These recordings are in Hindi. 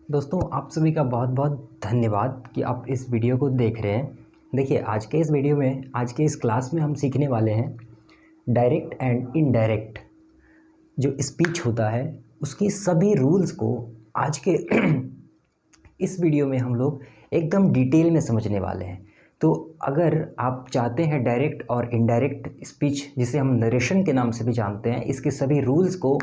दोस्तों, आप सभी का बहुत बहुत धन्यवाद कि आप इस वीडियो को देख रहे हैं। देखिए, आज के इस वीडियो में, आज के इस क्लास में हम सीखने वाले हैं डायरेक्ट एंड इनडायरेक्ट जो स्पीच होता है उसकी सभी रूल्स को आज के इस वीडियो में हम लोग एकदम डिटेल में समझने वाले हैं। तो अगर आप चाहते हैं डायरेक्ट और इनडायरेक्ट स्पीच, जिसे हम नरेशन के नाम से भी जानते हैं, इसके सभी रूल्स को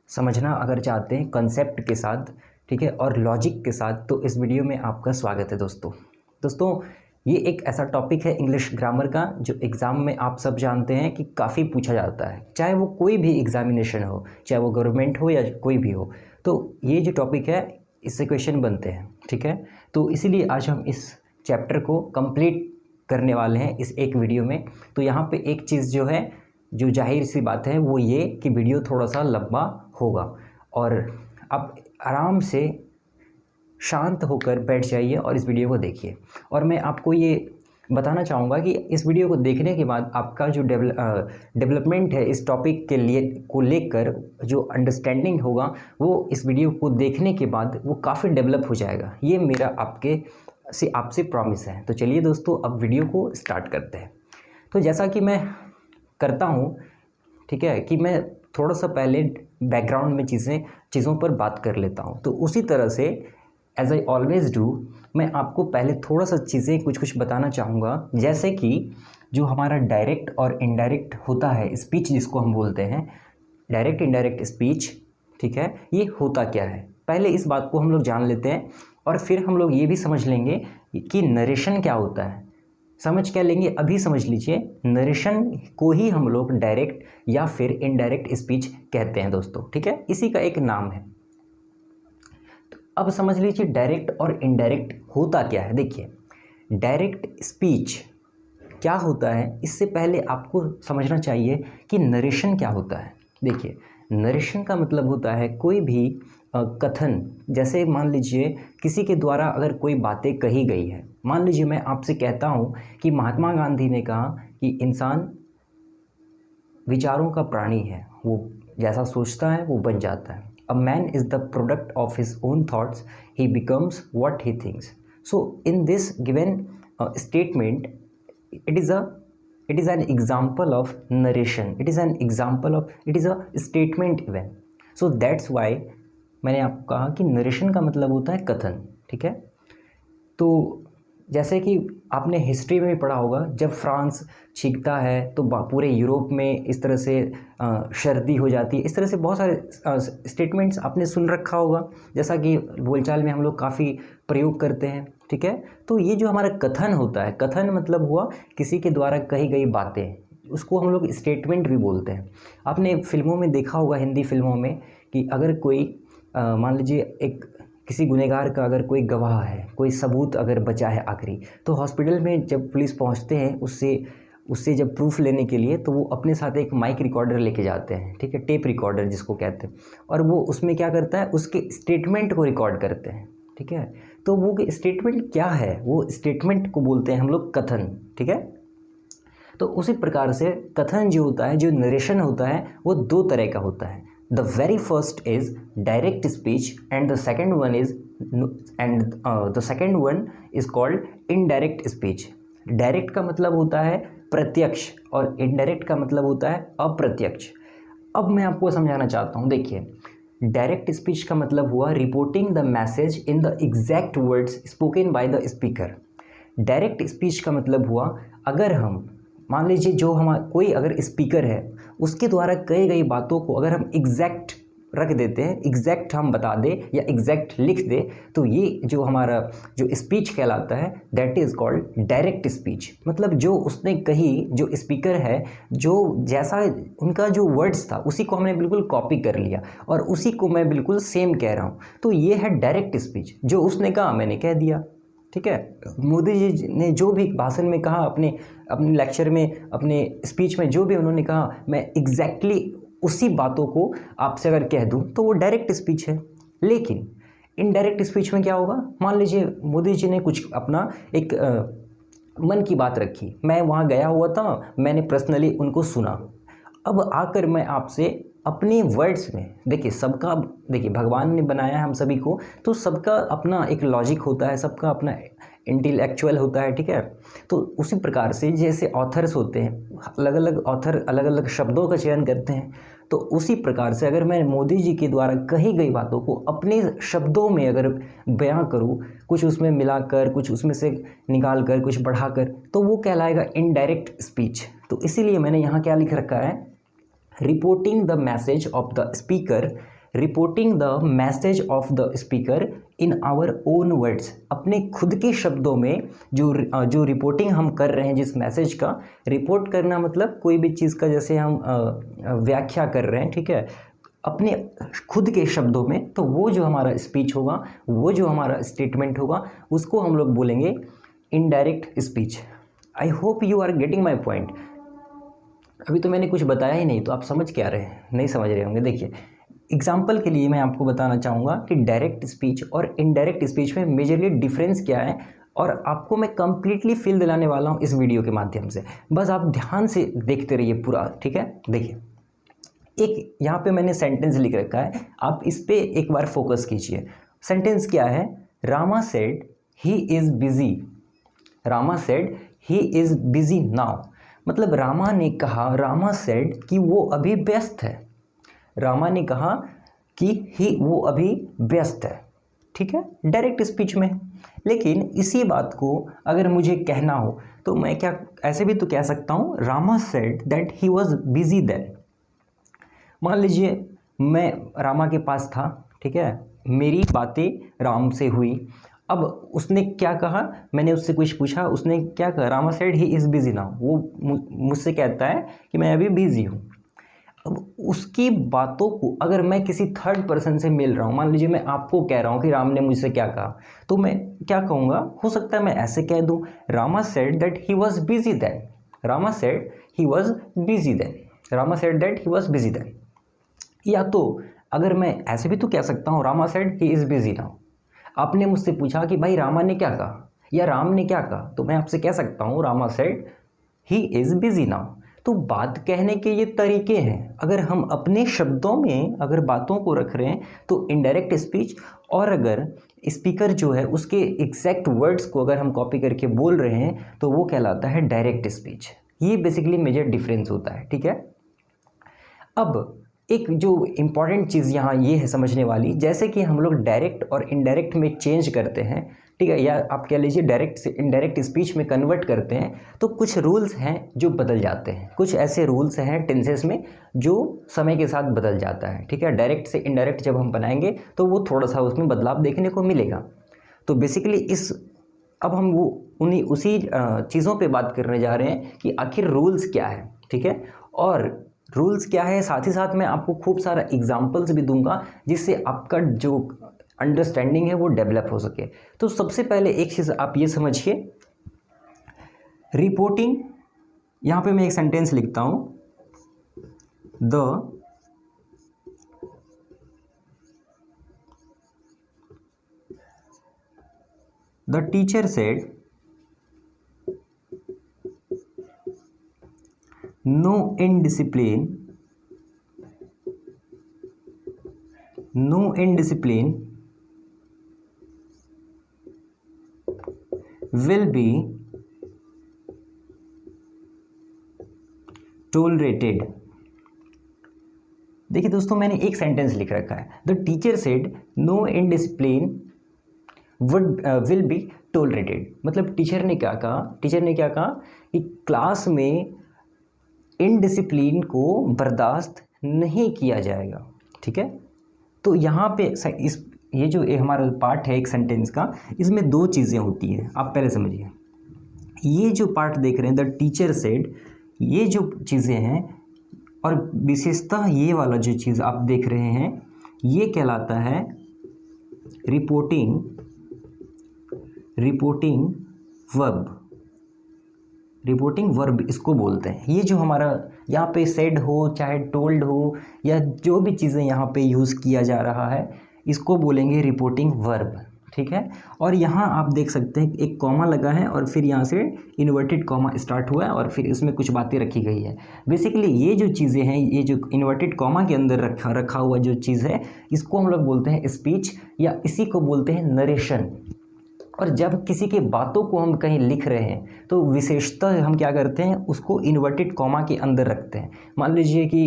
समझना अगर चाहते हैं कंसेप्ट के साथ, ठीक है, और लॉजिक के साथ, तो इस वीडियो में आपका स्वागत है दोस्तों। ये एक ऐसा टॉपिक है इंग्लिश ग्रामर का जो एग्ज़ाम में आप सब जानते हैं कि काफ़ी पूछा जाता है, चाहे वो कोई भी एग्ज़ामिनेशन हो, चाहे वो गवर्नमेंट हो या कोई भी हो। तो ये जो टॉपिक है, इससे क्वेश्चन बनते हैं, ठीक है। तो इसीलिए आज हम इस चैप्टर को कंप्लीट करने वाले हैं इस एक वीडियो में। तो यहाँ पे एक चीज़ जो है, जो जाहिर सी बात है, वो ये कि वीडियो थोड़ा सा लंबा होगा और आप आराम से शांत होकर बैठ जाइए और इस वीडियो को देखिए। और मैं आपको ये बताना चाहूँगा कि इस वीडियो को देखने के बाद आपका जो डेवलपमेंट है इस टॉपिक के लिए को लेकर, जो अंडरस्टैंडिंग होगा वो इस वीडियो को देखने के बाद वो काफ़ी डेवलप हो जाएगा। ये मेरा आपसे प्रॉमिस है। तो चलिए दोस्तों, अब वीडियो को स्टार्ट करते हैं। तो जैसा कि मैं करता हूँ, ठीक है, कि मैं थोड़ा सा पहले बैकग्राउंड में चीज़ों पर बात कर लेता हूँ। तो उसी तरह से एज आई ऑलवेज़ डू, मैं आपको पहले थोड़ा सा चीज़ें कुछ बताना चाहूँगा। जैसे कि जो हमारा डायरेक्ट और इनडायरेक्ट होता है स्पीच, जिसको हम बोलते हैं डायरेक्ट इनडायरेक्ट स्पीच, ठीक है, ये होता क्या है। पहले इस बात को हम लोग जान लेते हैं और फिर हम लोग ये भी समझ लेंगे कि नरेशन क्या होता है। समझ क्या लेंगे, अभी समझ लीजिए, नरेशन को ही हम लोग डायरेक्ट या फिर इनडायरेक्ट स्पीच कहते हैं दोस्तों, ठीक है, इसी का एक नाम है। तो अब समझ लीजिए डायरेक्ट और इनडायरेक्ट होता क्या है। देखिए, डायरेक्ट स्पीच क्या होता है, इससे पहले आपको समझना चाहिए कि नरेशन क्या होता है। देखिए, नरेशन का मतलब होता है कोई भी कथन। जैसे मान लीजिए किसी के द्वारा अगर कोई बातें कही गई है, मान लीजिए मैं आपसे कहता हूँ कि महात्मा गांधी ने कहा कि इंसान विचारों का प्राणी है, वो जैसा सोचता है वो बन जाता है। A man is the product of his own thoughts, he becomes what he thinks. So in this given statement, it is an example of narration, it is a statement even. So that's why मैंने आपको कहा कि नरेशन का मतलब होता है कथन, ठीक है। तो जैसे कि आपने हिस्ट्री में भी पढ़ा होगा, जब फ्रांस छींकता है तो पूरे यूरोप में इस तरह से सर्दी हो जाती है। इस तरह से बहुत सारे स्टेटमेंट्स आपने सुन रखा होगा, जैसा कि बोलचाल में हम लोग काफ़ी प्रयोग करते हैं, ठीक है। तो ये जो हमारा कथन होता है, कथन मतलब हुआ किसी के द्वारा कही गई बातें, उसको हम लोग स्टेटमेंट भी बोलते हैं। आपने फिल्मों में देखा होगा, हिंदी फिल्मों में, कि अगर कोई मान लीजिए एक किसी गुनहगार का अगर कोई गवाह है, कोई सबूत अगर बचा है आखिरी, तो हॉस्पिटल में जब पुलिस पहुंचते हैं उससे जब प्रूफ लेने के लिए, तो वो अपने साथ एक माइक रिकॉर्डर लेके जाते हैं, ठीक है, टेप रिकॉर्डर जिसको कहते हैं। और वो उसमें क्या करता है, उसके स्टेटमेंट को रिकॉर्ड करते हैं, ठीक है। तो वो स्टेटमेंट क्या है, वो स्टेटमेंट को बोलते हैं हम लोग कथन, ठीक है। तो उसी प्रकार से कथन जो होता है, जो नरेशन होता है, वो दो तरह का होता है। The very first is direct speech and the second one is called indirect speech. Direct का मतलब होता है प्रत्यक्ष और इनडायरेक्ट का मतलब होता है अप्रत्यक्ष। अब मैं आपको समझाना चाहता हूँ। देखिए, डायरेक्ट स्पीच का मतलब हुआ reporting the message in the exact words spoken by the speaker. Direct speech का मतलब हुआ, अगर हम मान लीजिए जो कोई अगर स्पीकर है, उसके द्वारा कही गई बातों को अगर हम एग्जैक्ट रख देते हैं, एग्जैक्ट हम बता दें या एग्जैक्ट लिख दें, तो ये जो हमारा जो स्पीच कहलाता है, that is called direct speech. मतलब जो उसने कही, जो स्पीकर है, जो जैसा उनका जो वर्ड्स था उसी को हमने बिल्कुल कॉपी कर लिया और उसी को मैं बिल्कुल सेम कह रहा हूँ। तो ये है डायरेक्ट स्पीच। जो उसने कहा मैंने कह दिया, ठीक है। मोदी जी ने जो भी भाषण में कहा, अपने लेक्चर में, अपने स्पीच में जो भी उन्होंने कहा, मैं एग्जैक्टली उसी बातों को आपसे अगर कह दूं, तो वो डायरेक्ट स्पीच है। लेकिन इनडायरेक्ट स्पीच में क्या होगा, मान लीजिए मोदी जी ने कुछ अपना एक मन की बात रखी, मैं वहाँ गया हुआ था, मैंने पर्सनली उनको सुना। अब आकर मैं आपसे अपने वर्ड्स में, देखिए सबका, देखिए भगवान ने बनाया है हम सभी को, तो सबका अपना एक लॉजिक होता है, सबका अपना इंटेलेक्चुअल होता है, ठीक है। तो उसी प्रकार से जैसे ऑथर्स होते हैं, अलग अलग ऑथर अलग अलग शब्दों का चयन करते हैं, तो उसी प्रकार से अगर मैं मोदी जी के द्वारा कही गई बातों को अपने शब्दों में अगर बयां करूं, कुछ उसमें मिलाकर, कुछ उसमें से निकाल कर, कुछ बढ़ाकर, तो वो कहलाएगा इनडायरेक्ट स्पीच। तो इसीलिए मैंने यहाँ क्या लिख रखा है, reporting the message of the speaker, reporting the message of the speaker in our own words, अपने खुद के शब्दों में जो रिपोर्टिंग हम कर रहे हैं, जिस मैसेज का रिपोर्ट करना मतलब कोई भी चीज़ का जैसे हम व्याख्या कर रहे हैं, ठीक है, अपने खुद के शब्दों में, तो वो जो हमारा स्पीच होगा, वो जो हमारा स्टेटमेंट होगा, उसको हम लोग बोलेंगे indirect speech. I hope you are getting my point. अभी तो मैंने कुछ बताया ही नहीं, तो आप समझ क्या रहे हैं, नहीं समझ रहे होंगे। देखिए एग्जाम्पल के लिए मैं आपको बताना चाहूँगा कि डायरेक्ट स्पीच और इनडायरेक्ट स्पीच में मेजरली डिफरेंस क्या है, और आपको मैं कंप्लीटली फील दिलाने वाला हूँ इस वीडियो के माध्यम से। बस आप ध्यान से देखते रहिए पूरा, ठीक है। देखिए एक यहाँ पे मैंने सेंटेंस लिख रखा है, आप इस पे एक बार फोकस कीजिए। सेंटेंस क्या है, Rama said he is busy, Rama said he is busy now, मतलब रामा ने कहा, रामा सेड कि वो अभी व्यस्त है, रामा ने कहा कि वो अभी व्यस्त है, ठीक है, डायरेक्ट स्पीच में। लेकिन इसी बात को अगर मुझे कहना हो तो मैं क्या ऐसे भी तो कह सकता हूँ, Rama said that he was busy then. मान लीजिए मैं रामा के पास था, ठीक है, मेरी बातें राम से हुई, अब उसने क्या कहा, मैंने उससे कुछ पूछा, उसने क्या कहा, Rama said he is busy now, वो मुझसे कहता है कि मैं अभी बिजी हूँ। अब उसकी बातों को अगर मैं किसी थर्ड पर्सन से मिल रहा हूँ, मान लीजिए मैं आपको कह रहा हूँ कि राम ने मुझसे क्या कहा, तो मैं क्या कहूँगा, हो सकता है मैं ऐसे कह दूँ, Rama said that he was busy then, Rama said he was busy then, Rama said that he was busy then. या तो अगर मैं ऐसे भी तो कह सकता हूँ, Rama said he is busy now. आपने मुझसे पूछा कि भाई रामा ने क्या कहा या राम ने क्या कहा, तो मैं आपसे कह सकता हूँ, Rama said he is busy now. तो बात कहने के ये तरीके हैं, अगर हम अपने शब्दों में अगर बातों को रख रहे हैं तो इनडायरेक्ट स्पीच, और अगर स्पीकर जो है उसके एग्जैक्ट वर्ड्स को अगर हम कॉपी करके बोल रहे हैं तो वो कहलाता है डायरेक्ट स्पीच। ये बेसिकली मेजर डिफरेंस होता है, ठीक है। अब एक जो इम्पॉर्टेंट चीज़ यहाँ ये है समझने वाली, जैसे कि हम लोग डायरेक्ट और इनडायरेक्ट में चेंज करते हैं, ठीक है, या आप कह लीजिए डायरेक्ट से इनडायरेक्ट स्पीच में कन्वर्ट करते हैं, तो कुछ रूल्स हैं जो बदल जाते हैं, कुछ ऐसे रूल्स हैं टेंसेस में जो समय के साथ बदल जाता है, ठीक है। डायरेक्ट से इनडायरेक्ट जब हम बनाएंगे तो वो थोड़ा सा उसमें बदलाव देखने को मिलेगा। तो बेसिकली अब हम वो उसी चीज़ों पर बात करने जा रहे हैं कि आखिर रूल्स क्या है, ठीक है, और रूल्स क्या है, साथ ही साथ मैं आपको खूब सारा एग्जाम्पल्स भी दूंगा जिससे आपका जो अंडरस्टैंडिंग है वो डेवलप हो सके। तो सबसे पहले एक चीज़ आप ये समझिए, रिपोर्टिंग, यहाँ पे मैं एक सेंटेंस लिखता हूँ, the teacher said no indiscipline will be tolerated। देखिए दोस्तों, मैंने एक सेंटेंस लिख रखा है, the teacher said no indiscipline will be tolerated, मतलब टीचर ने क्या कहा कि क्लास में इनडिसिप्लिन को बर्दाश्त नहीं किया जाएगा, ठीक है। तो यहाँ पे ये जो हमारा पार्ट है एक सेंटेंस का, इसमें दो चीज़ें होती हैं, आप पहले समझिए। ये जो पार्ट देख रहे हैं, द टीचर सेड, ये जो चीज़ें हैं, और विशेषतः ये वाला जो चीज़ आप देख रहे हैं, ये कहलाता है रिपोर्टिंग वर्ब इसको बोलते हैं। ये जो हमारा यहाँ पे सेड हो चाहे टोल्ड हो या जो भी चीज़ें यहाँ पे यूज़ किया जा रहा है, इसको बोलेंगे रिपोर्टिंग वर्ब। ठीक है। और यहाँ आप देख सकते हैं एक कॉमा लगा है और फिर यहाँ से इन्वर्टेड कॉमा स्टार्ट हुआ है और फिर इसमें कुछ बातें रखी गई है। बेसिकली ये जो चीज़ें हैं, ये जो इन्वर्टेड कॉमा के अंदर रखा हुआ जो चीज़ है, इसको हम लोग बोलते हैं स्पीच, या इसी को बोलते हैं नरेशन। और जब किसी के बातों को हम कहीं लिख रहे हैं तो विशेषतः हम क्या करते हैं, उसको इन्वर्टेड कॉमा के अंदर रखते हैं। मान लीजिए कि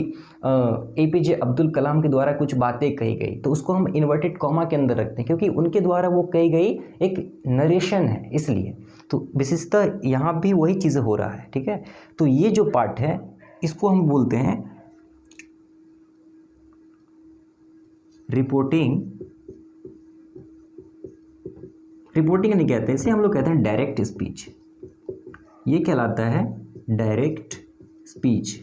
APJ अब्दुल कलाम के द्वारा कुछ बातें कही गई तो उसको हम इन्वर्टेड कॉमा के अंदर रखते हैं, क्योंकि उनके द्वारा वो कही गई एक नरेशन है, इसलिए। तो विशेषतः यहाँ भी वही चीज़ हो रहा है, ठीक है। तो ये जो पार्ट है इसको हम बोलते हैं रिपोर्टिंग नहीं कहते, इसे हम लोग कहते हैं डायरेक्ट स्पीच। ये कहलाता है डायरेक्ट स्पीच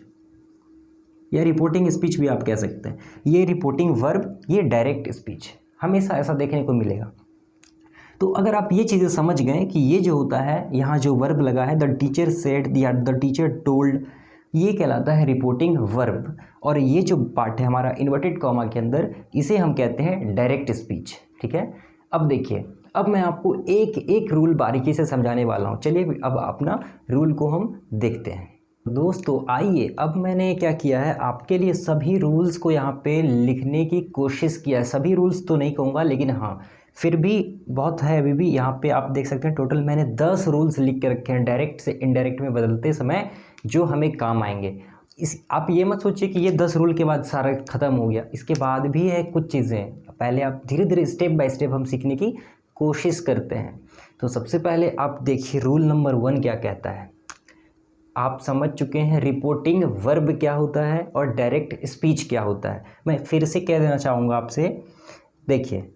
या रिपोर्टिंग स्पीच भी आप कह सकते हैं। ये रिपोर्टिंग वर्ब, ये डायरेक्ट स्पीच, हमेशा ऐसा देखने को मिलेगा। तो अगर आप ये चीज़ें समझ गए कि ये जो होता है, यहाँ जो वर्ब लगा है द टीचर सेड या द टीचर टोल्ड, ये कहलाता है रिपोर्टिंग वर्ब। और ये जो पार्ट है हमारा इन्वर्टेड कॉमा के अंदर, इसे हम कहते हैं डायरेक्ट स्पीच, ठीक है। अब देखिए, अब मैं आपको एक एक रूल बारीकी से समझाने वाला हूँ। चलिए अब अपना रूल को हम देखते हैं। दोस्तों आइए, अब मैंने क्या किया है, आपके लिए सभी रूल्स को यहाँ पे लिखने की कोशिश किया है। सभी रूल्स तो नहीं कहूँगा, लेकिन हाँ फिर भी बहुत है अभी भी। यहाँ पे आप देख सकते हैं टोटल मैंने 10 रूल्स लिख के रखे हैं डायरेक्ट से इनडायरेक्ट में बदलते समय, जो हमें काम आएंगे। आप ये मत सोचिए कि ये 10 रूल के बाद सारा ख़त्म हो गया, इसके बाद भी है कुछ चीज़ें। पहले आप धीरे धीरे स्टेप बाय स्टेप हम सीखने की कोशिश करते हैं। तो सबसे पहले आप देखिए रूल नंबर 1 क्या कहता है। आप समझ चुके हैं रिपोर्टिंग वर्ब क्या होता है और डायरेक्ट स्पीच क्या होता है। मैं फिर से कह देना चाहूँगा आपसे, देखिए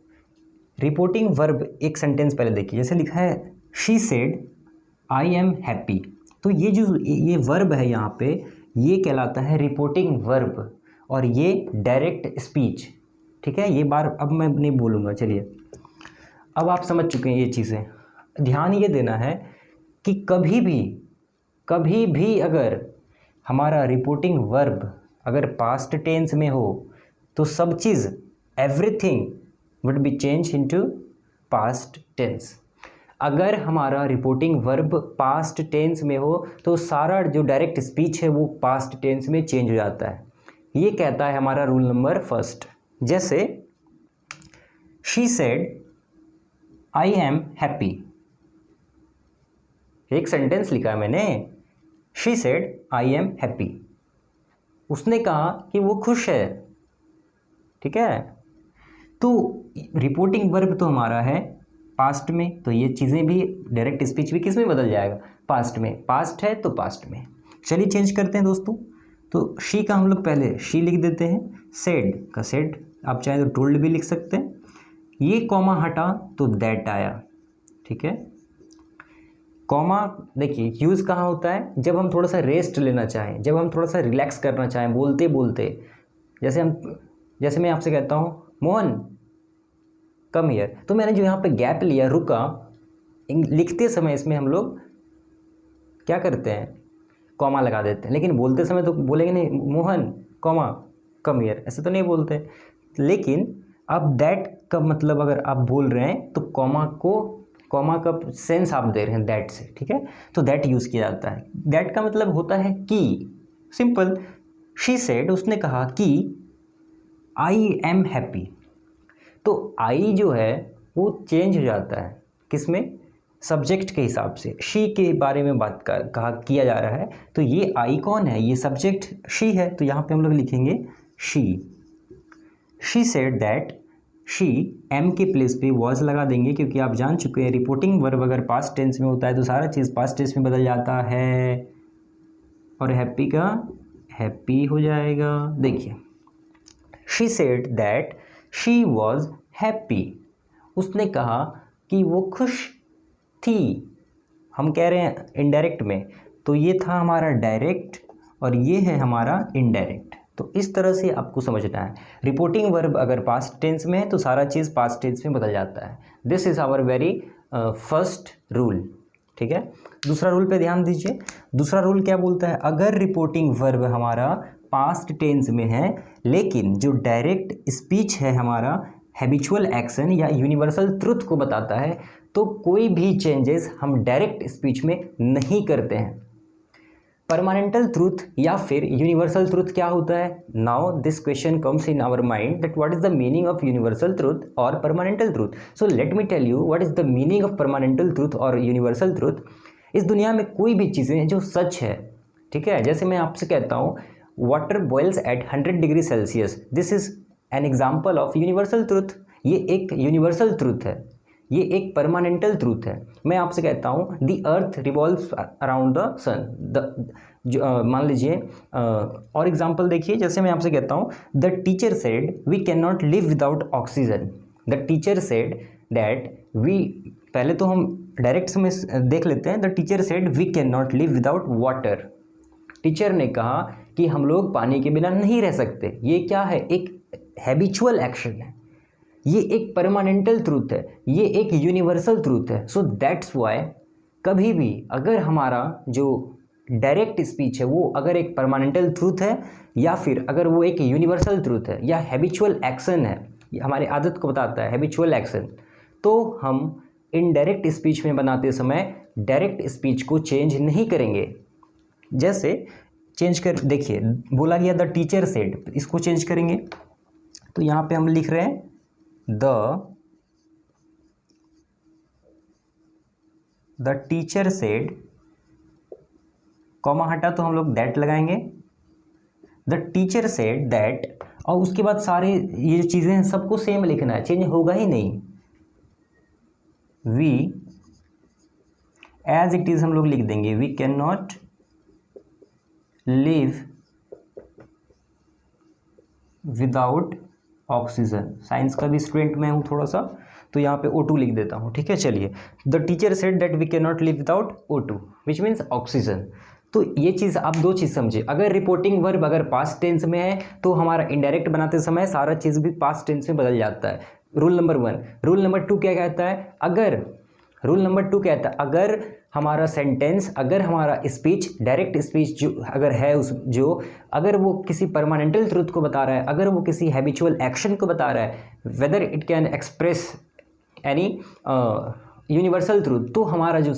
रिपोर्टिंग वर्ब, एक सेंटेंस पहले देखिए, जैसे लिखा है she said I am happy. तो ये जो ये वर्ब है यहाँ पे, ये कहलाता है रिपोर्टिंग वर्ब और ये डायरेक्ट स्पीच, ठीक है। ये बार अब मैं नहीं बोलूँगा। चलिए अब आप समझ चुके हैं ये चीज़ें। ध्यान ये देना है कि कभी भी अगर हमारा रिपोर्टिंग वर्ब अगर पास्ट टेंस में हो तो सब चीज़ everything would be change into past tense. अगर हमारा रिपोर्टिंग वर्ब पास्ट टेंस में हो तो सारा जो डायरेक्ट स्पीच है वो पास्ट टेंस में चेंज हो जाता है। ये कहता है हमारा रूल नंबर 1। जैसे she said I am happy, एक सेंटेंस लिखा है मैंने, she said I am happy. उसने कहा कि वो खुश है, ठीक है। तो रिपोर्टिंग वर्ब तो हमारा है पास्ट में, तो ये चीज़ें भी डायरेक्ट स्पीच भी किस में बदल जाएगा, पास्ट में। पास्ट है तो पास्ट में। चलिए चेंज करते हैं दोस्तों। तो शी का हम लोग पहले शी लिख देते हैं, सेड का सेड, आप चाहे तो टोल्ड भी लिख सकते हैं। ये कॉमा हटा तो दैट आया, ठीक है। कॉमा देखिए यूज़ कहाँ होता है, जब हम थोड़ा सा रेस्ट लेना चाहें, जब हम थोड़ा सा रिलैक्स करना चाहें बोलते बोलते। जैसे मैं आपसे कहता हूँ मोहन कम हियर, तो मैंने जो यहाँ पे गैप लिया, रुका, लिखते समय इसमें हम लोग क्या करते हैं, कॉमा लगा देते हैं। लेकिन बोलते समय तो बोलेंगे नहीं मोहन कॉमा कम हियर, ऐसे तो नहीं बोलते। लेकिन अब दैट का मतलब अगर आप बोल रहे हैं तो कॉमा का सेंस आप दे रहे हैं दैट से, ठीक है। तो दैट यूज़ किया जाता है। दैट का मतलब होता है कि, सिंपल। शी सेड, उसने कहा कि आई एम हैप्पी। तो आई जो है वो चेंज हो जाता है किस में, सब्जेक्ट के हिसाब से। शी के बारे में बात किया जा रहा है, तो ये आई कौन है, ये सब्जेक्ट शी है, तो यहाँ पे हम लोग लिखेंगे she. She said that, she am के प्लेस पे वॉज लगा देंगे, क्योंकि आप जान चुके हैं रिपोर्टिंग वर्ब अगर पास्ट टेंस में होता है तो सारा चीज़ पास्ट टेंस में बदल जाता है और हैप्पी का हैप्पी हो जाएगा। देखिए she said that she was happy, उसने कहा कि वो खुश थी। हम कह रहे हैं इनडायरेक्ट में, तो ये था हमारा डायरेक्ट और ये है हमारा इनडायरेक्ट। तो इस तरह से आपको समझना है। रिपोर्टिंग वर्ब अगर पास्ट टेंस में है तो सारा चीज़ पास्ट टेंस में बदल जाता है। This is our very first rule, ठीक है। दूसरा रूल पे ध्यान दीजिए। दूसरा रूल क्या बोलता है, अगर रिपोर्टिंग वर्ब हमारा पास्ट टेंस में है लेकिन जो डायरेक्ट स्पीच है हमारा हैबिचुअल एक्शन या यूनिवर्सल ट्रुथ को बताता है, तो कोई भी चेंजेस हम डायरेक्ट स्पीच में नहीं करते हैं। परमानेंटल ट्रूथ या फिर यूनिवर्सल ट्रूथ क्या होता है? Now this question comes in our mind that what is the meaning of universal truth और permanental truth. So let me tell you what is the meaning of permanental truth और यूनिवर्सल ट्रूथ। इस दुनिया में कोई भी चीज़ें हैं जो सच है, ठीक है, जैसे मैं आपसे कहता हूँ water boils at 100 degree Celsius, this is an example of universal truth. ये एक यूनिवर्सल ट्रूथ है, ये एक परमानेंटल ट्रूथ है। मैं आपसे कहता हूँ the earth revolves around the sun, मान लीजिए और एग्जाम्पल देखिए, जैसे मैं आपसे कहता हूँ the teacher said we can not live without oxygen. The teacher said that we, पहले तो हम डायरेक्ट में देख लेते हैं, the teacher said we can not live without water. Teacher ने कहा कि हम लोग पानी के बिना नहीं रह सकते। ये क्या है? एक हैबिचुअल एक्शन है, ये एक परमानेंटल ट्रूथ है, ये एक यूनिवर्सल ट्रूथ है। सो दैट्स वाई कभी भी अगर हमारा जो डायरेक्ट स्पीच है वो अगर एक परमानेंटल ट्रूथ है या फिर अगर वो एक यूनिवर्सल ट्रूथ है या हैबिचुअल एक्शन है, हमारी आदत को बताता है हैबिचुअल एक्शन, तो हम इनडायरेक्ट स्पीच में बनाते समय डायरेक्ट स्पीच को चेंज नहीं करेंगे। जैसे चेंज कर देखिए, बोला गया द टीचर सेड, इसको चेंज करेंगे तो यहाँ पे हम लिख रहे हैं द टीचर सेड, कॉमा हटा तो हम लोग दैट लगाएंगे, द टीचर सेड दैट, और उसके बाद सारे ये जो चीज़ें हैं सबको सेम लिखना है, चेंज होगा ही नहीं। वी एज इट इज़ हम लोग लिख देंगे, we can not live without oxygen. Science का भी स्टूडेंट मैं हूँ थोड़ा सा, तो यहाँ पे O2 लिख देता हूँ, ठीक है। चलिए, the teacher said that we can not live without O2 which means oxygen. तो ये चीज़ आप दो चीज़ समझिए, अगर रिपोर्टिंग वर्ब अगर पास्ट टेंस में है तो हमारा इनडायरेक्ट बनाते समय सारा चीज़ भी पास्ट टेंस में बदल जाता है। Rule number 1। रूल नंबर 2 क्या कहता है? रूल नंबर 2 कहता है अगर हमारा सेंटेंस, अगर हमारा स्पीच, डायरेक्ट स्पीच जो अगर है अगर वो किसी परमानेंटल ट्रूथ को बता रहा है, अगर वो किसी हैबिचुअल एक्शन को बता रहा है, whether it can express any universal truth, तो हमारा जो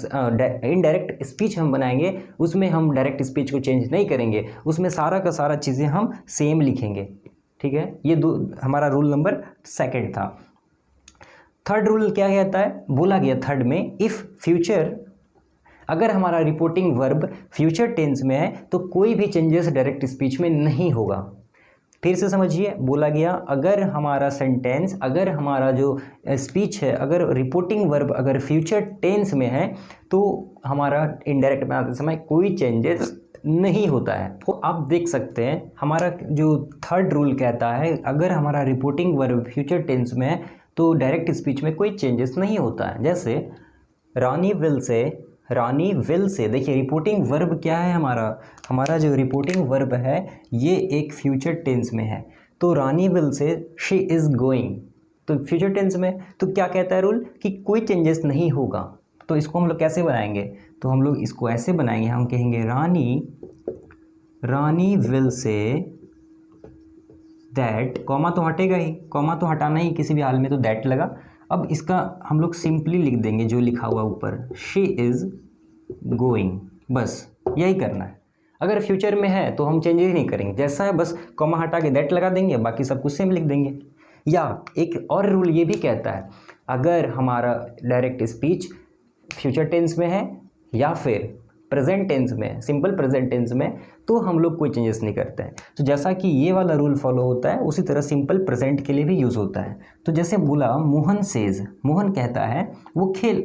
इनडायरेक्ट स्पीच हम बनाएंगे उसमें हम डायरेक्ट स्पीच को चेंज नहीं करेंगे, उसमें सारा का सारा चीज़ें हम सेम लिखेंगे, ठीक है। ये हमारा रूल नंबर 2 था। थर्ड रूल क्या कहता है? बोला गया थर्ड में, इफ़ फ्यूचर, अगर हमारा रिपोर्टिंग वर्ब फ्यूचर टेंस में है तो कोई भी चेंजेस डायरेक्ट स्पीच में नहीं होगा। फिर से समझिए, बोला गया अगर हमारा सेंटेंस, अगर हमारा जो स्पीच है, अगर रिपोर्टिंग वर्ब अगर फ्यूचर टेंस में है तो हमारा इनडायरेक्ट बनाते समय कोई चेंजेस नहीं होता है। तो आप देख सकते हैं हमारा जो थर्ड रूल कहता है अगर हमारा रिपोर्टिंग वर्ब फ्यूचर टेंस में है तो डायरेक्ट स्पीच में कोई चेंजेस नहीं होता है। जैसे रानी विल से, देखिए रिपोर्टिंग वर्ब क्या है, हमारा जो रिपोर्टिंग वर्ब है ये एक फ्यूचर टेंस में है, तो Rani will say she is going, तो फ्यूचर टेंस में, तो क्या कहता है रूल कि कोई चेंजेस नहीं होगा। तो इसको हम लोग कैसे बनाएंगे? तो हम लोग इसको ऐसे बनाएंगे, हम कहेंगे रानी विल से दैट, कॉमा तो हटेगा ही, कॉमा तो हटाना ही किसी भी हाल में, तो दैट लगा। अब इसका हम लोग सिंपली लिख देंगे जो लिखा हुआ ऊपर, शी इज़ गोइंग, बस यही करना है। अगर फ्यूचर में है तो हम चेंजेस नहीं करेंगे, जैसा है बस कॉमा हटा के दैट लगा देंगे, बाकी सब कुछ सेम लिख देंगे। या एक और रूल ये भी कहता है अगर हमारा डायरेक्ट स्पीच फ्यूचर टेंस में है या फिर प्रेजेंट टेंस में, सिंपल प्रेजेंट टेंस में, तो हम लोग कोई चेंजेस नहीं करते हैं। तो जैसा कि ये वाला रूल फॉलो होता है उसी तरह सिंपल प्रेजेंट के लिए भी यूज़ होता है। तो जैसे बोला मोहन सेज, मोहन कहता है वो खेल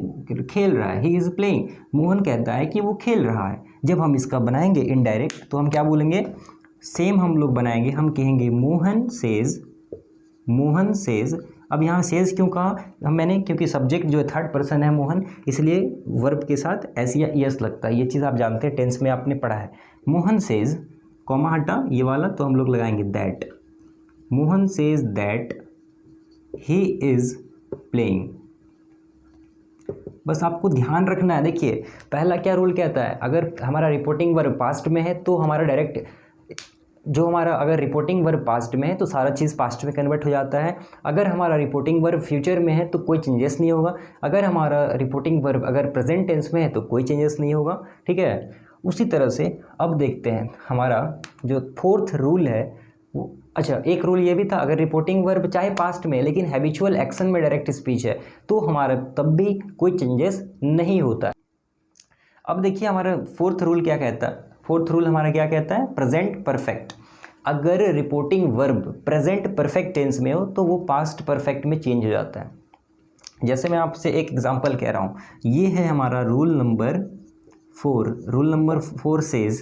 रहा है, ही इज़ प्लेइंग, मोहन कहता है कि वो खेल रहा है। जब हम इसका बनाएंगे इनडायरेक्ट तो हम क्या बोलेंगे? सेम हम लोग बनाएंगे, हम कहेंगे मोहन सेज। अब यहाँ सेज क्यों कहा मैंने? क्योंकि सब्जेक्ट जो है थर्ड पर्सन है मोहन, इसलिए वर्ब के साथ एस या ईएस लगता है। ये चीज़ आप जानते हैं, टेंस में आपने पढ़ा है। मोहन सेज, कॉमा हटा ये वाला, तो हम लोग लगाएंगे that. Mohan says that he is playing. बस आपको ध्यान रखना है। देखिए पहला क्या रूल कहता है, अगर हमारा रिपोर्टिंग वर्ब पास्ट में है तो हमारा डायरेक्ट जो हमारा अगर रिपोर्टिंग वर्ब पास्ट में है तो सारा चीज़ पास्ट में कन्वर्ट हो जाता है। अगर हमारा रिपोर्टिंग वर्ब फ्यूचर में है तो कोई चेंजेस नहीं होगा। अगर हमारा रिपोर्टिंग वर्ब अगर प्रेजेंट टेंस में है तो कोई चेंजेस नहीं होगा। ठीक है, उसी तरह से अब देखते हैं हमारा जो फोर्थ रूल है वो, अच्छा एक रूल ये भी था, अगर रिपोर्टिंग वर्ब चाहे पास्ट में लेकिन हैबिचुअल एक्शन में डायरेक्ट स्पीच है तो हमारा तब भी कोई चेंजेस नहीं होता। अब देखिए हमारा फोर्थ रूल क्या कहता है। फोर्थ रूल हमारा क्या कहता है, प्रेजेंट परफेक्ट। अगर reporting verb present perfect tense में हो तो वो पास्ट परफेक्ट में चेंज हो जाता है। जैसे मैं आपसे एक एग्जांपल कह रहा हूँ, ये है हमारा rule number 4। Rule number 4 says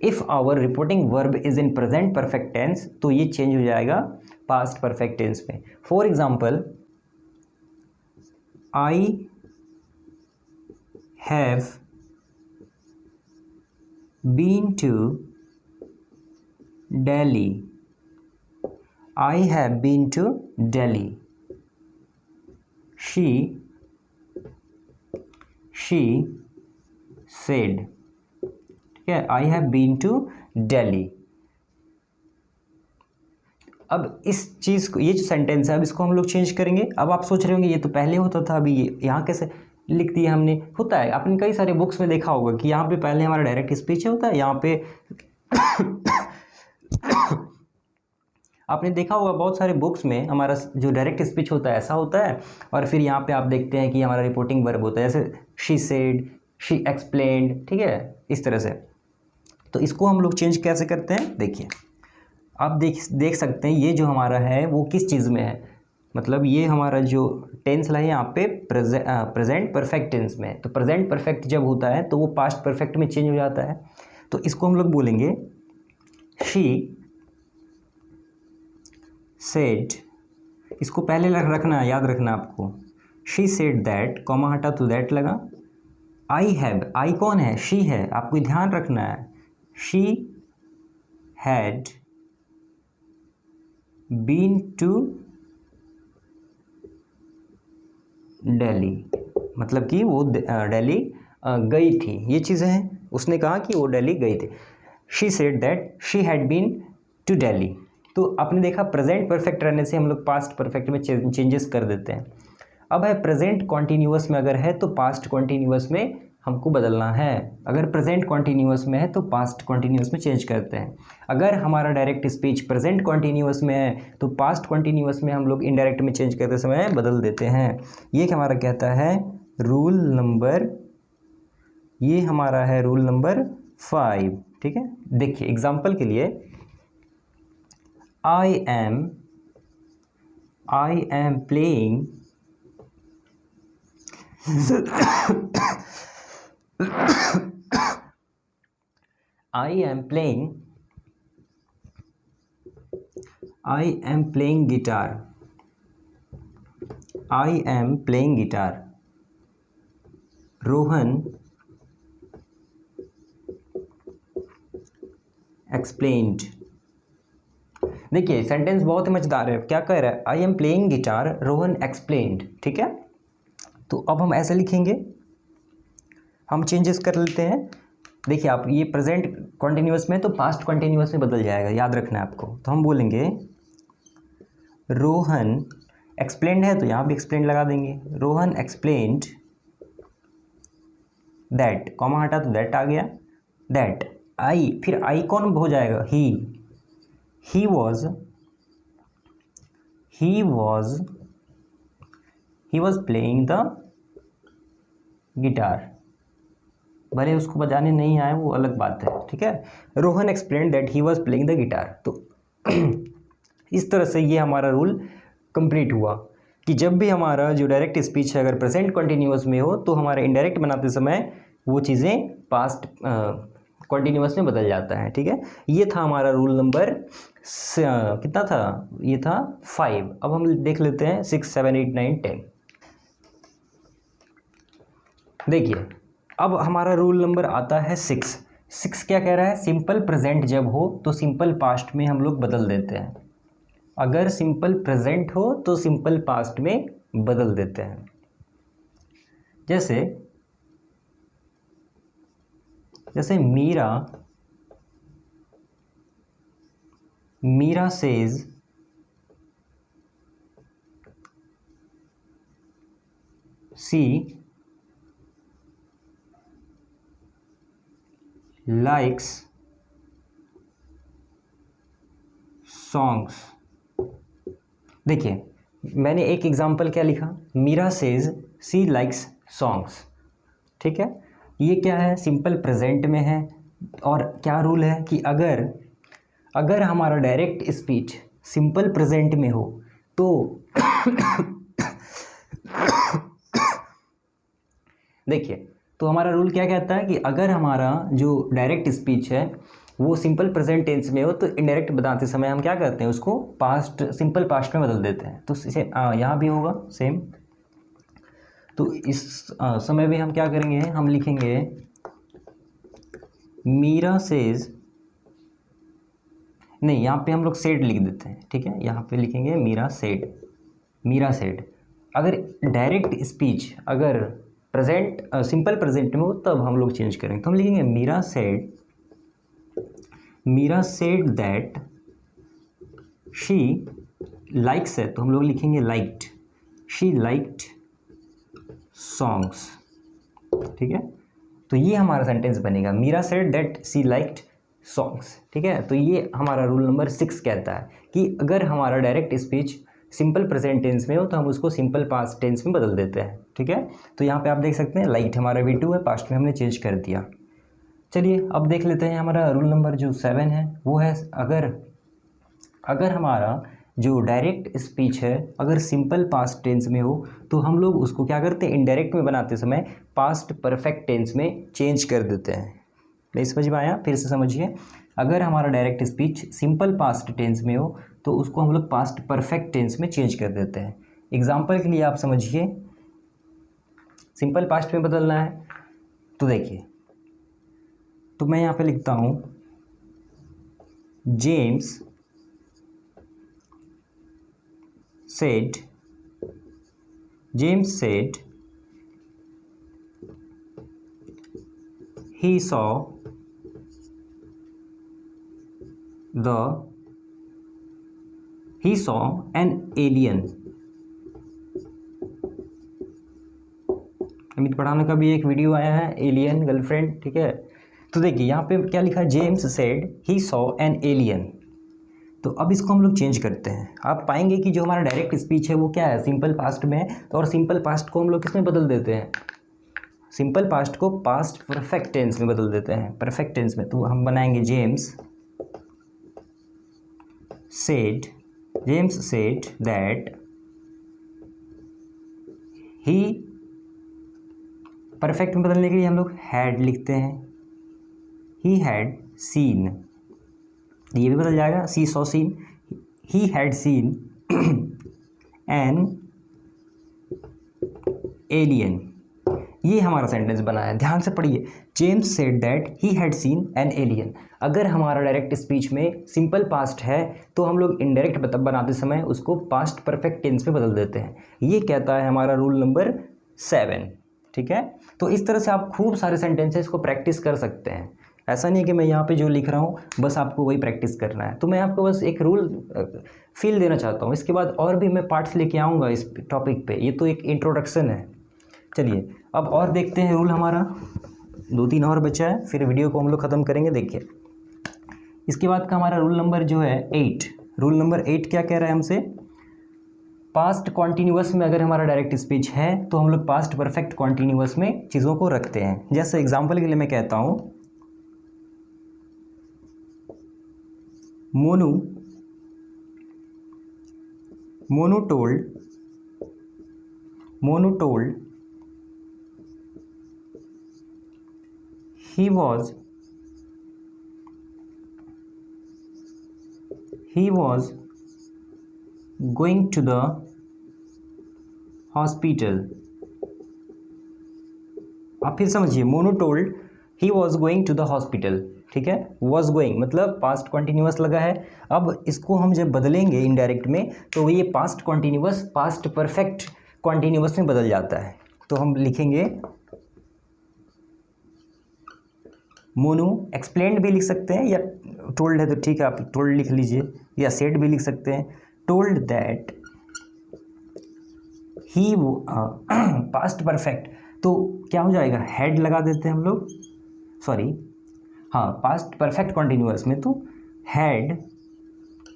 if our reporting verb is in present perfect tense, तो ये चेंज हो जाएगा पास्ट परफेक्ट टेंस में। For example, I have been to Delhi. I have been to Delhi. She said. ठीक है, I have been to Delhi. अब इस चीज़ को, ये जो सेंटेंस है, अब इसको हम लोग चेंज करेंगे। अब आप सोच रहे होंगे ये तो पहले होता था, अभी ये यहाँ कैसे लिख दिया हमने। होता है, आपने कई सारे बुक्स में देखा होगा कि यहाँ पे पहले हमारा डायरेक्ट स्पीच होता है, यहाँ पे आपने देखा होगा बहुत सारे बुक्स में हमारा जो डायरेक्ट स्पीच होता है ऐसा होता है, और फिर यहाँ पे आप देखते हैं कि हमारा रिपोर्टिंग वर्ब होता है, जैसे शी सेड, शी एक्सप्लेन्ड। ठीक है, इस तरह से। तो इसको हम लोग चेंज कैसे करते हैं, देखिए आप देख सकते हैं ये जो हमारा है वो किस चीज़ में है। मतलब ये हमारा जो टेंस है यहाँ पे प्रेजेंट परफेक्ट टेंस में है। तो प्रेजेंट परफेक्ट जब होता है तो वो पास्ट परफेक्ट में चेंज हो जाता है। तो इसको हम लोग बोलेंगे शी सेड, इसको पहले रखना है, याद रखना आपको। शी सेड दैट, कॉमा हटा तो दैट लगा। आई हैव, आई कौन है, शी है, आपको ध्यान रखना है। She had been to Delhi, मतलब कि वो दिल्ली गई थी, ये चीज़ें हैं। उसने कहा कि वो दिल्ली गई थी। She said that she had been to Delhi. तो आपने देखा प्रेजेंट परफेक्ट रहने से हम लोग पास्ट परफेक्ट में चेंजेस कर देते हैं। अब है प्रेजेंट कॉन्टीन्यूअस में अगर है तो पास्ट कॉन्टीन्यूअस में हमको बदलना है। अगर प्रेजेंट कॉन्टीन्यूअस में है तो पास्ट कॉन्टीन्यूअस में चेंज करते हैं। अगर हमारा डायरेक्ट स्पीच प्रेजेंट कॉन्टीन्यूअस में है तो पास्ट कॉन्टीन्यूअस में हम लोग इनडायरेक्ट में चेंज करते समय बदल देते हैं। ये हमारा कहता है रूल नंबर, ये हमारा है रूल नंबर 5। ठीक है, देखिए एग्जाम्पल के लिए, I am playing I am playing guitar. I am playing guitar. Rohan explained. देखिए सेंटेंस बहुत ही मजेदार है। क्या कह रहा है, I am playing guitar, Rohan explained. ठीक है, तो अब हम ऐसे लिखेंगे, हम चेंजेस कर लेते हैं। देखिए आप, ये प्रेजेंट कॉन्टिन्यूअस में तो पास्ट कॉन्टिन्यूअस में बदल जाएगा, याद रखना है आपको। तो हम बोलेंगे रोहन एक्सप्लेन्ड है तो यहाँ भी एक्सप्लेन्ड लगा देंगे। रोहन एक्सप्लेन्ड दैट, कॉमा हटा तो दैट आ गया। दैट आई, फिर आई कौन हो जाएगा, he was playing the guitar. भले उसको बजाने नहीं आए वो अलग बात है। ठीक है, Rohan explained that he was playing the guitar. तो इस तरह से ये हमारा रूल कंप्लीट हुआ कि जब भी हमारा जो डायरेक्ट स्पीच है अगर प्रेजेंट कॉन्टिन्यूअस में हो तो हमारे इनडायरेक्ट बनाते समय वो चीज़ें पास्ट कॉन्टिन्यूअस में बदल जाता है। ठीक है, ये था हमारा रूल नंबर कितना था, ये था 5। अब हम देख लेते हैं 6, 7, 8, 9, 10। देखिए अब हमारा रूल नंबर आता है 6 क्या कह रहा है, सिंपल प्रेजेंट जब हो तो सिंपल पास्ट में हम लोग बदल देते हैं। अगर सिंपल प्रेजेंट हो तो सिंपल पास्ट में बदल देते हैं। जैसे मीरा मीरा सेज सी लाइक्स सॉन्ग्स। देखिए मैंने एक एग्जाम्पल क्या लिखा, मीरा सेज सी लाइक्स सॉन्ग्स, ठीक है। ये क्या है, सिंपल प्रेजेंट में है। और क्या रूल है कि अगर हमारा डायरेक्ट स्पीच सिंपल प्रेजेंट में हो तो देखिए तो हमारा रूल क्या कहता है कि अगर हमारा जो डायरेक्ट स्पीच है वो सिंपल प्रेजेंट टेंस में हो तो इनडायरेक्ट बताते समय हम क्या करते हैं, उसको पास्ट सिंपल पास्ट में बदल देते हैं। तो इसे यहाँ भी होगा सेम। तो इस समय भी हम क्या करेंगे, हम लिखेंगे मीरा सेज, नहीं यहाँ पे हम लोग सेड लिख देते हैं, ठीक है। यहाँ पे लिखेंगे मीरा सेड, मीरा सेड। अगर डायरेक्ट स्पीच अगर प्रेजेंट सिंपल प्रेजेंट में हो तब हम लोग चेंज करेंगे। तो हम लिखेंगे Meera said that she likes है तो हम लोग लिखेंगे लाइक्ड, शी लाइक्ड सॉन्ग्स, ठीक है। तो ये हमारा सेंटेंस बनेगा, Meera said that she liked songs, ठीक है। तो ये हमारा रूल नंबर 6 कहता है कि अगर हमारा direct speech simple present tense में हो तो हम उसको सिंपल पास्ट टेंस में बदल देते हैं, ठीक है। तो यहाँ पे आप देख सकते हैं लाइक्ड हमारा V2 है, पास्ट में हमने चेंज कर दिया। चलिए अब देख लेते हैं हमारा रूल नंबर जो 7 है वो है, अगर हमारा जो डायरेक्ट स्पीच है अगर सिंपल पास्ट टेंस में हो तो हम लोग उसको क्या करते हैं, इनडायरेक्ट में बनाते समय पास्ट परफेक्ट टेंस में चेंज कर देते हैं। नहीं समझ में आया, फिर से समझिए। अगर हमारा direct speech simple past tense में हो तो उसको हम लोग पास्ट परफेक्ट टेंस में चेंज कर देते हैं। एग्जाम्पल के लिए आप समझिए, सिंपल पास्ट में बदलना है तो देखिए, तो मैं यहाँ पे लिखता हूँ James said he saw an alien। Amit पढ़ाने का भी एक वीडियो आया है, एलियन गर्लफ्रेंड, ठीक है। तो देखिए यहाँ पे क्या लिखा है, James said he saw an alien. तो अब इसको हम लोग चेंज करते हैं। आप पाएंगे कि जो हमारा डायरेक्ट स्पीच है वो क्या है, सिंपल पास्ट में है। तो और सिंपल पास्ट को हम लोग किसमें बदल देते हैं, सिंपल पास्ट को पास्ट परफेक्ट टेंस में बदल देते हैं, परफेक्ट टेंस में। तो हम बनाएंगे James said that he, perfect में बदलने के लिए हम लोग हैड लिखते हैं, ही हैड सीन, ये भी बदल जाएगा, see saw seen, he had seen an alien. ये हमारा सेंटेंस बना है, ध्यान से पढ़िए। James said that he had seen an alien. अगर हमारा डायरेक्ट स्पीच में सिंपल पास्ट है तो हम लोग इनडायरेक्ट बनाते समय उसको पास्ट परफेक्ट टेंस में बदल देते हैं। ये कहता है हमारा रूल नंबर 7, ठीक है। तो इस तरह से आप खूब सारे सेंटेंसेस को प्रैक्टिस कर सकते हैं। ऐसा नहीं है कि मैं यहाँ पे जो लिख रहा हूँ बस आपको वही प्रैक्टिस करना है। तो मैं आपको बस एक रूल फील देना चाहता हूँ, इसके बाद और भी मैं पार्ट्स लेके आऊँगा इस टॉपिक पे। ये तो एक इंट्रोडक्शन है। चलिए अब और देखते हैं रूल, हमारा 2-3 और बचा है, फिर वीडियो को हम लोग ख़त्म करेंगे। देखिए इसके बाद का हमारा रूल नंबर जो है 8, रूल नंबर 8 क्या कह रहा है हमसे, पास्ट कॉन्टीन्यूअस में अगर हमारा डायरेक्ट स्पीच है तो हम लोग पास्ट परफेक्ट कॉन्टीन्यूअस में चीज़ों को रखते हैं। जैसे एग्जाम्पल के लिए मैं कहता हूँ Monu told he was going to the hospital। आप फिर समझिए, Monu told he was going to the hospital, ठीक है। वॉज गोइंग मतलब पास्ट कॉन्टीन्यूअस लगा है। अब इसको हम जब बदलेंगे इनडायरेक्ट में तो ये past continuous past perfect continuous में बदल जाता है। तो हम लिखेंगे मोनू, एक्सप्लेन्ड भी लिख सकते हैं या टोल्ड है तो ठीक है आप टोल्ड लिख लीजिए, या सेड भी लिख सकते हैं। Told that he, past perfect, तो क्या हो जाएगा, हैड लगा देते हैं हम लोग, सॉरी हाँ, पास्ट परफेक्ट कॉन्टिन्यूअस में तो had,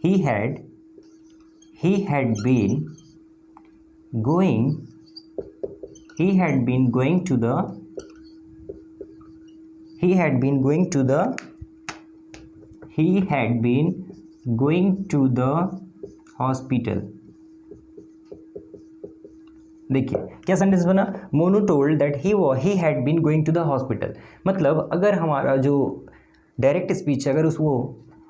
he had been going, he had been going to the hospital. देखिए क्या सेंटेंस बना, Monu told that he had been going to the hospital. मतलब अगर हमारा जो डायरेक्ट स्पीच है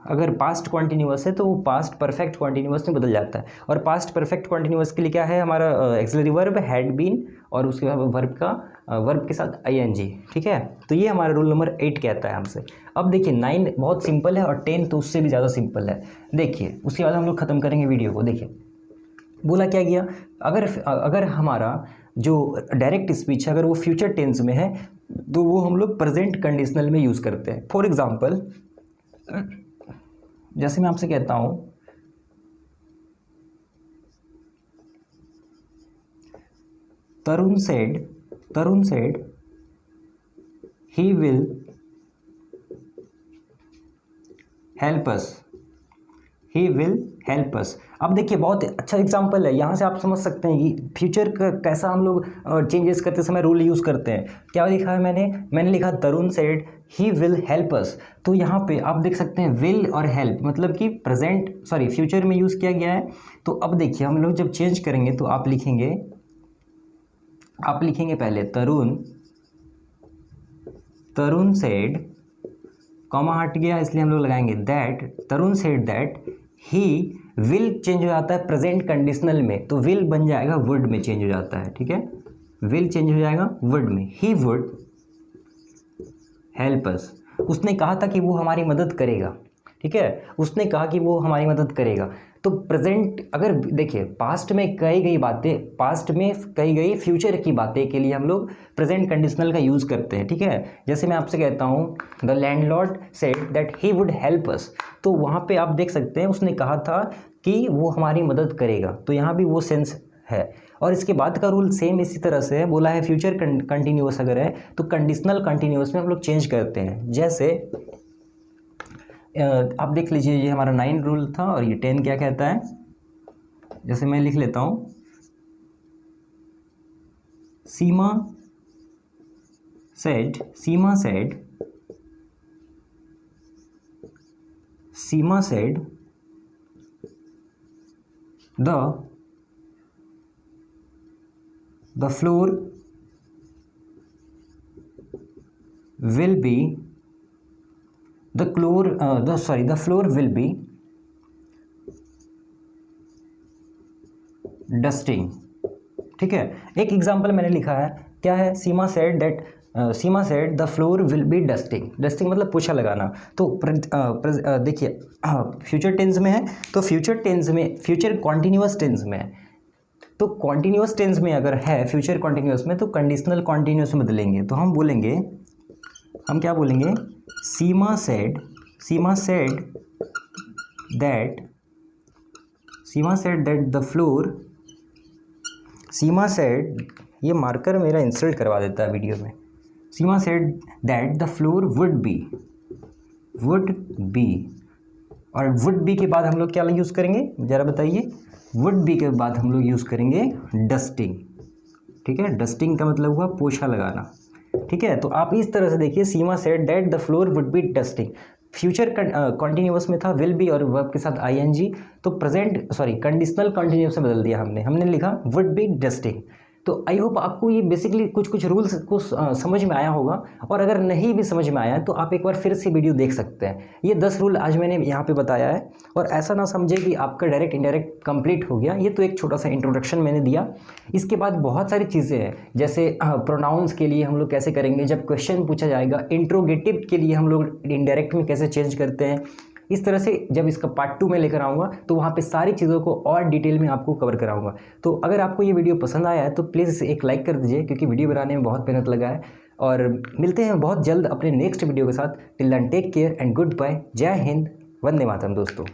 अगर पास्ट कॉन्टिन्यूअस है तो वो पास्ट परफेक्ट कॉन्टिन्यूअस में बदल जाता है। और पास्ट परफेक्ट कॉन्टिन्यूअस के लिए क्या है, हमारा एक्सिलरी वर्ब हैड बीन और उसके बाद वर्ब के साथ आईएनजी। ठीक है, तो ये हमारा रूल नंबर 8 कहता है हमसे। अब देखिए 9 बहुत सिंपल है और 10 तो उससे भी ज़्यादा सिंपल है। देखिए उसके बाद हम लोग ख़त्म करेंगे वीडियो को। देखिए बोला क्या गया, अगर हमारा जो डायरेक्ट स्पीच है अगर वो फ्यूचर टेंस में है तो वो हम लोग प्रेजेंट कंडीशनल में यूज़ करते हैं। फॉर एग्जाम्पल जैसे मैं आपसे कहता हूं Tarun said he will help us. अब देखिए बहुत अच्छा एग्जांपल है, यहाँ से आप समझ सकते हैं कि फ्यूचर का कैसा हम लोग चेंजेस करते समय रूल यूज़ करते हैं। क्या लिखा है मैंने लिखा Tarun said he will help us. तो यहाँ पे आप देख सकते हैं विल और हेल्प मतलब कि फ्यूचर में यूज़ किया गया है। तो अब देखिए हम लोग जब चेंज करेंगे तो आप लिखेंगे पहले तरुण सेड, कॉमा हट गया इसलिए हम लोग लगाएंगे that, Tarun said that he will change हो जाता है प्रेजेंट कंडीशनल में, तो विल बन जाएगा वुड में चेंज हो जाता है। ठीक है, विल चेंज हो जाएगा वुड में, ही वुड हेल्प अस। उसने कहा था कि वो हमारी मदद करेगा। ठीक है, उसने कहा कि वो हमारी मदद करेगा। तो प्रेजेंट अगर देखिए पास्ट में कही गई फ्यूचर की बातें के लिए हम लोग प्रेजेंट कंडीशनल का यूज़ करते हैं। ठीक है, जैसे मैं आपसे कहता हूँ the landlord said that he would help us, तो वहाँ पे आप देख सकते हैं उसने कहा था कि वो हमारी मदद करेगा, तो यहाँ भी वो सेंस है। और इसके बाद का रूल सेम इसी तरह से है, बोला है फ्यूचर कंटिन्यूअस अगर है तो कंडीशनल कंटिन्यूअस में हम लोग चेंज करते हैं। जैसे आप देख लीजिए ये हमारा 9 रूल था और ये 10 क्या कहता है। जैसे मैं लिख लेता हूँ सीमा said the floor will be the floor will be dusting। ठीक है, एक एग्जांपल मैंने लिखा है, क्या है, Seema said the floor will be dusting मतलब पोछा लगाना। तो देखिए फ्यूचर टेंस में है तो फ्यूचर कॉन्टिन्यूअस टेंस में है, तो कॉन्टिन्यूअस टेंस में अगर है फ्यूचर कॉन्टिन्यूअस में तो कंडीशनल कॉन्टिन्यूअस में बदलेंगे। तो हम क्या बोलेंगे, Seema said that the floor, Seema said, ये मार्कर मेरा इंसल्ट करवा देता है वीडियो में, Seema said that the floor would be, और वुड बी के बाद हम लोग क्या यूज़ करेंगे ज़रा बताइए, वुड बी के बाद हम लोग यूज़ करेंगे डस्टिंग। ठीक है, डस्टिंग का मतलब हुआ पोछा लगाना। ठीक है, तो आप इस तरह से देखिए Seema said that the floor would be dusting, future continuous में था विल बी और वर्ब के साथ आईएनजी, तो कंडीशनल कॉन्टिन्यूअस में बदल दिया हमने लिखा वुड बी डस्टिंग। तो आई होप आपको ये बेसिकली कुछ रूल्स को समझ में आया होगा, और अगर नहीं भी समझ में आया तो आप एक बार फिर से वीडियो देख सकते हैं। ये 10 रूल आज मैंने यहाँ पे बताया है, और ऐसा ना समझे कि आपका डायरेक्ट इनडायरेक्ट कंप्लीट हो गया, ये तो एक छोटा सा इंट्रोडक्शन मैंने दिया। इसके बाद बहुत सारी चीज़ें हैं, जैसे प्रोनाउंस के लिए हम लोग कैसे करेंगे जब क्वेश्चन पूछा जाएगा, इंट्रोगेटिव के लिए हम लोग इनडायरेक्ट में कैसे चेंज करते हैं। इस तरह से जब इसका पार्ट 2 में लेकर आऊँगा तो वहाँ पे सारी चीज़ों को और डिटेल में आपको कवर कराऊंगा। तो अगर आपको ये वीडियो पसंद आया है तो प्लीज़ इसे एक लाइक कर दीजिए, क्योंकि वीडियो बनाने में बहुत मेहनत लगा है। और मिलते हैं बहुत जल्द अपने नेक्स्ट वीडियो के साथ। Till then take care and goodbye. जय हिंद, वंदे मातरम दोस्तों।